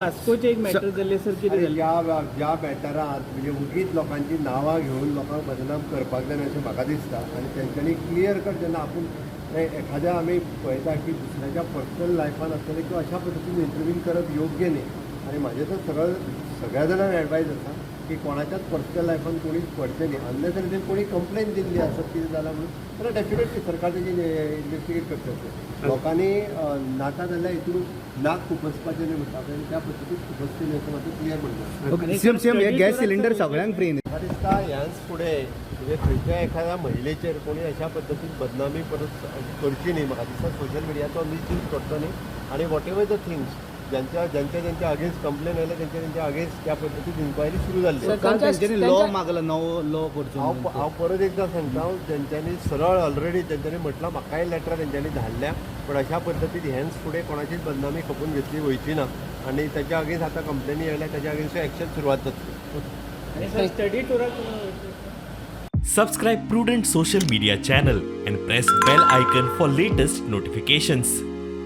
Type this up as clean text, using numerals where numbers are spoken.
वास्कोचे एक मॅटर जाल्ले सर कितें आनी जालें ज्या मॅटरांत म्हणजे उगीच लोकांची नांवां घेवन लोकांक बदनाम करपाक जाय अशें म्हाका दिसता आनी तेंच्यांनी क्लियर कट जेन्ना आपूण एखाद्या आमी पळयता की दुसऱ्याच्या पर्सनल लायफान आसतलें किंवा अशा पद्दतीन इंटरव्यून करप योग्य न्ही आनी म्हाजें तर सगळ्या जाणांक एडवायज आसा की कोणाच्याच पर्सनल लायफान कोणीच पडचें न्ही अनलेस आनी कोणी कंप्लेन दिल्ली आसत कितें जालां म्हणून जाल्यार डेफिनेटली सरकार तेजी इन्वेस्टिगेट करचें लोकांनी नाका जाल्यार हितून नाक खुपसपाचें न्ही म्हणटा आनी त्या पद्दतीन खुपसचें न्ही असं मात्र क्लियर म्हणटा सीएम हे गॅस सिलिंडर सगळ्यांक फ्री न्ही. म्हाका दिसता ह्याच फुडें म्हणजे खंयच्या एखाद्या महिलेचेर कोणी अशा पद्दतीन बदनामी परत करची न्ही म्हाका दिसता सोशल मिडियाचो मिसयूज करचो न्ही आनी वॉट एवर द थिंग्स ज्यांच्या अगेन्स्ट कंप्लेन आयले त्यांच्या अगेन्स्ट त्या पद्दतीन इन्क्वायरी सुरू जाल्ली तेंच्यांनी लॉ मागला नवो लॉ करचो. हांव परत एकदां सांगता तेंच्यांनी सरळ ऑलरेडी तेंच्यांनी म्हटलां म्हाकाय लेटरां तेंच्यांनी धाडल्या पण अशा पद्दतीन हेन्स फुडें कोणाचीच बदनामी खपून घेतली वयची ना आनी तेच्या अगेन्स्ट आतां कंप्लेनी आयल्या तेच्या अगेन्स्ट एक्शन सुरवात जातली. आणि सर स्टडी टुराक Subscribe Prudent social media channel and press bell icon for latest notifications.